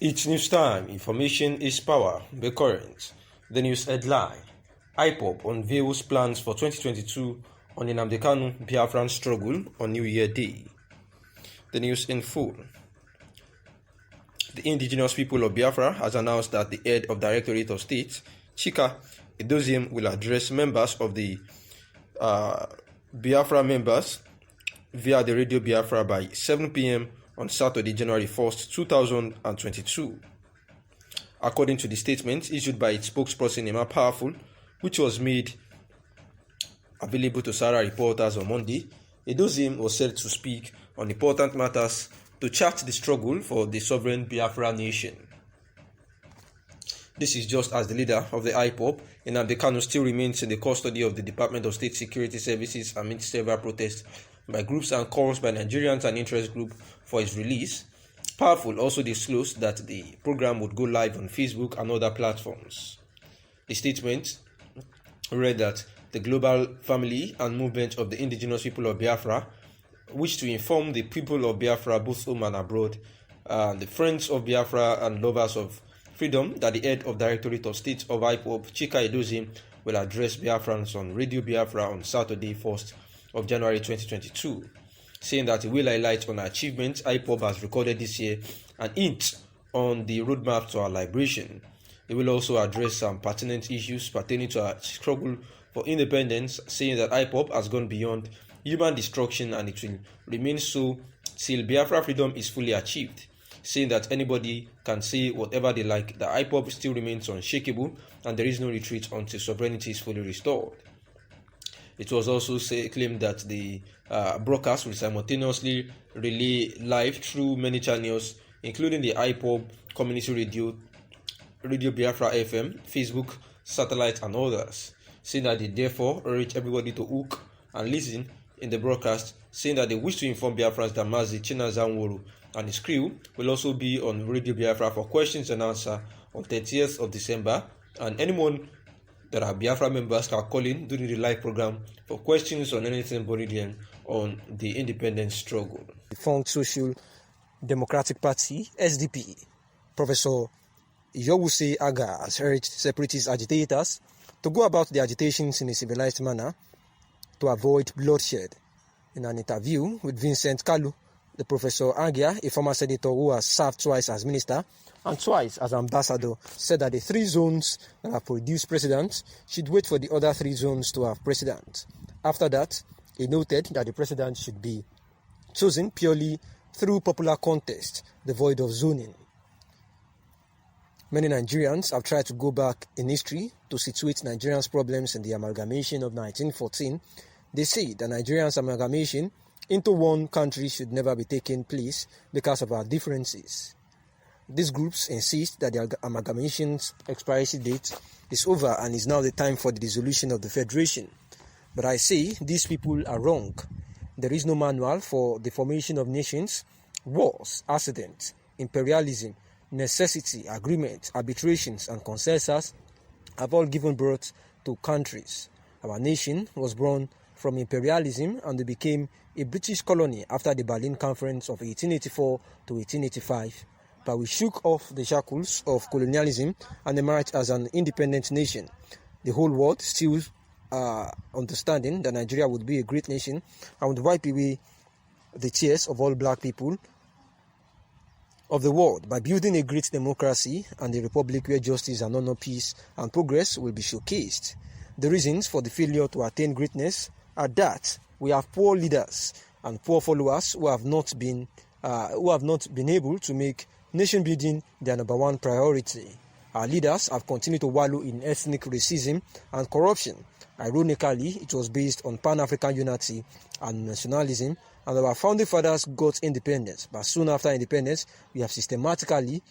Each news time, information is power. The current. The news headline. Ipob unveils plans for 2022 on the Kanu Biafran struggle on New Year Day. The news in full. The indigenous people of Biafra has announced that the head of Directorate of State, Chika Edoziem, will address members of the Biafra members via the Radio Biafra by 7 p.m. on Saturday, January 1st, 2022. According to the statement issued by its spokesperson, Emma Powerful, which was made available to Sarah reporters on Monday, Edoziem was said to speak on important matters to chart the struggle for the sovereign Biafra nation. This is just as the leader of the Ipob, Kanu, still remains in the custody of the Department of State Security Services amid several protests by groups and calls by Nigerians and interest groups for his release. Powerful also disclosed that the program would go live on Facebook and other platforms. The statement read that the global family and movement of the indigenous people of Biafra wish to inform the people of Biafra, both home and abroad, the friends of Biafra and lovers of freedom, that the head of Directorate of State of Ipob, Chika Edoziem, will address Biafrans on Radio Biafra on Saturday, 1st of January 2022, saying that he will highlight on achievements Ipob has recorded this year and hint on the roadmap to our liberation. He will also address some pertinent issues pertaining to our struggle for independence, saying that Ipob has gone beyond human destruction and it will remain so till Biafra freedom is fully achieved, saying that anybody can say whatever they like, the Ipob still remains unshakable and there is no retreat until sovereignty is fully restored. It was also claimed that the broadcast will simultaneously relay live through many channels, including the Ipob Community Radio, Radio Biafra FM, Facebook, satellite, and others, saying that they therefore urge everybody to hook and listen in the broadcast, saying that they wish to inform Biafrans that Mazi Chinazanworo and his crew will also be on Radio Biafra for questions and answers on 30th of December, and anyone that are Biafra members can call in during the live program for questions on anything Bolivian on the independence struggle. The Defunct Social Democratic Party, SDP, Professor Yowuse Aga has urged separatist agitators to go about the agitations in a civilized manner to avoid bloodshed. In an interview with Vincent Kalu, the Professor Agia, a former senator who has served twice as minister and twice as ambassador, said that the 3 zones that have produced presidents should wait for the other 3 zones to have president. After that, he noted that the president should be chosen purely through popular contest, devoid of zoning. Many Nigerians have tried to go back in history to situate Nigerians' problems in the amalgamation of 1914. They say that Nigerians' amalgamation into one country should never be taking place because of our differences. These groups insist that the amalgamation's expiration date is over and is now the time for the dissolution of the federation. But I say these people are wrong. There is no manual for the formation of nations. Wars, accidents, imperialism, necessity, agreement, arbitrations, and consensus have all given birth to countries. Our nation was born from imperialism and they became a British colony after the Berlin Conference of 1884 to 1885. But we shook off the shackles of colonialism and emerged as an independent nation. The whole world still understanding that Nigeria would be a great nation and would wipe away the tears of all black people of the world by building a great democracy and a republic where justice and honor, peace and progress will be showcased. The reasons for the failure to attain greatness are that we have poor leaders and poor followers who have not been able to make nation building their number one priority. Our leaders have continued to wallow in ethnic racism and corruption. Ironically, it was based on Pan-African unity and nationalism, and our founding fathers got independence. But soon after independence, we have systematically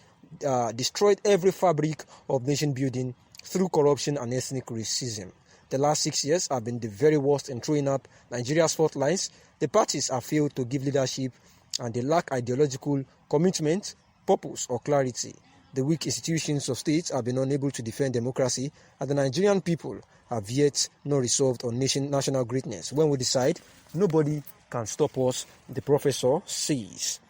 destroyed every fabric of nation building through corruption and ethnic racism. The last 6 years have been the very worst in throwing up Nigeria's fault lines. The parties have failed to give leadership and they lack ideological commitment, purpose, or clarity. The weak institutions of states have been unable to defend democracy, and the Nigerian people have yet not resolved on national greatness. When we decide, nobody can stop us, the professor says.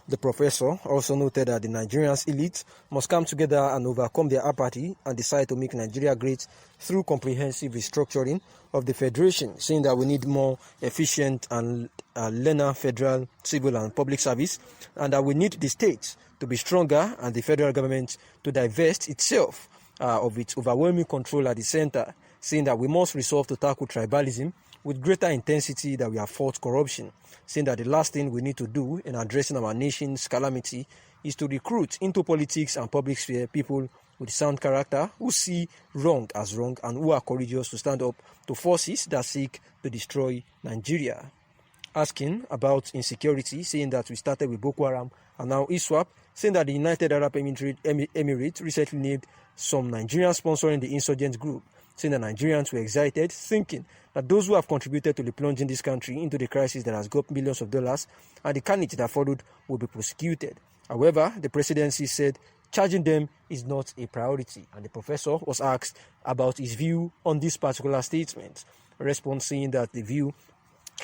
The professor also noted that the Nigerian elite must come together and overcome their apathy and decide to make Nigeria great through comprehensive restructuring of the federation, saying that we need more efficient and leaner federal civil and public service, and that we need the states to be stronger and the federal government to divest itself of its overwhelming control at the center, saying that we must resolve to tackle tribalism with greater intensity than we have fought corruption, saying that the last thing we need to do in addressing our nation's calamity is to recruit into politics and public sphere people with sound character who see wrong as wrong and who are courageous to stand up to forces that seek to destroy Nigeria. Asking about insecurity, saying that we started with Boko Haram and now ISWAP, saying that the United Arab Emirates recently named some Nigerians sponsoring the insurgent group, saying that Nigerians were excited, thinking that those who have contributed to the plunging this country into the crisis that has got millions of dollars and the carnage that followed will be prosecuted. However, the presidency said charging them is not a priority, and the professor was asked about his view on this particular statement, responding that the view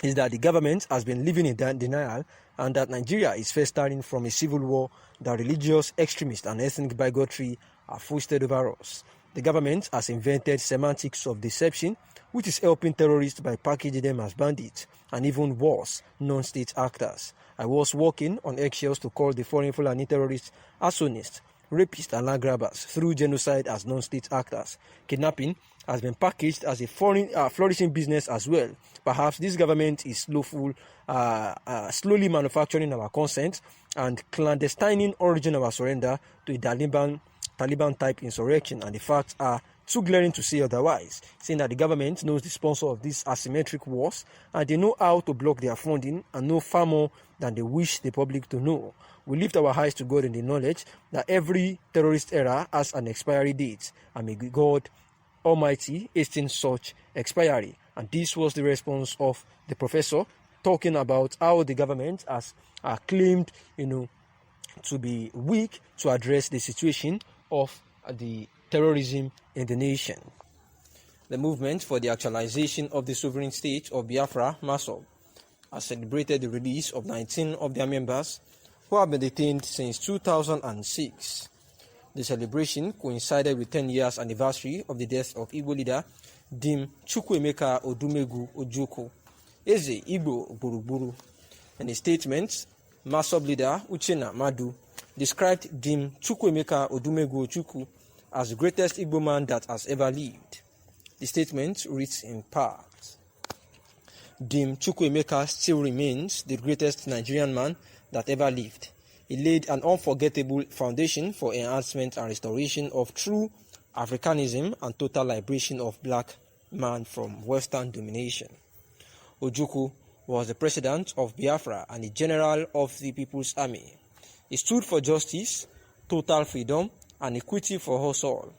is that the government has been living in denial and that Nigeria is first starting from a civil war that religious extremists and ethnic bigotry have foisted over us. The government has invented semantics of deception, which is helping terrorists by packaging them as bandits and even worse, non-state actors. I was walking on eggshells to call the foreign Fulani terrorists arsonists, rapists and land grabbers through genocide as non-state actors. Kidnapping has been packaged as a foreign flourishing business as well. Perhaps this government is slowly manufacturing our consent and clandestining origin of our surrender to a Taliban-type insurrection, and the facts are too glaring to say otherwise, saying that the government knows the sponsor of these asymmetric wars and they know how to block their funding and know far more than they wish the public to know. We lift our eyes to God in the knowledge that every terrorist era has an expiry date, and may God Almighty hasten such expiry. And this was the response of the professor, talking about how the government has claimed, to be weak to address the situation of the terrorism in the nation. The movement for the actualization of the sovereign state of Biafra, MASOB, has celebrated the release of 19 of their members who have been detained since 2006. The celebration coincided with 10 years anniversary of the death of Igbo leader Dim Chukwuemeka Odumegwu Ojukwu, Eze Igbo Gburugburu. In a statement, MASOB leader Uchenna Madu described Dim Chukwuemeka Odumegwu Ojukwu as the greatest Igbo man that has ever lived. The statement reads in part, Dim Chukwuemeka still remains the greatest Nigerian man that ever lived. He laid an unforgettable foundation for enhancement and restoration of true Africanism and total liberation of black man from Western domination. Ojukwu was the president of Biafra and the general of the People's Army. He stood for justice, total freedom, and equity for us all.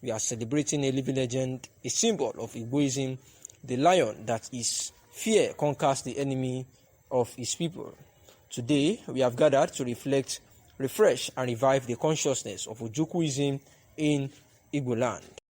We are celebrating a living legend, a symbol of Igboism, the lion that is fear conquers the enemy of his people. Today, we have gathered to reflect, refresh, and revive the consciousness of Ojukwuism in Igbo land.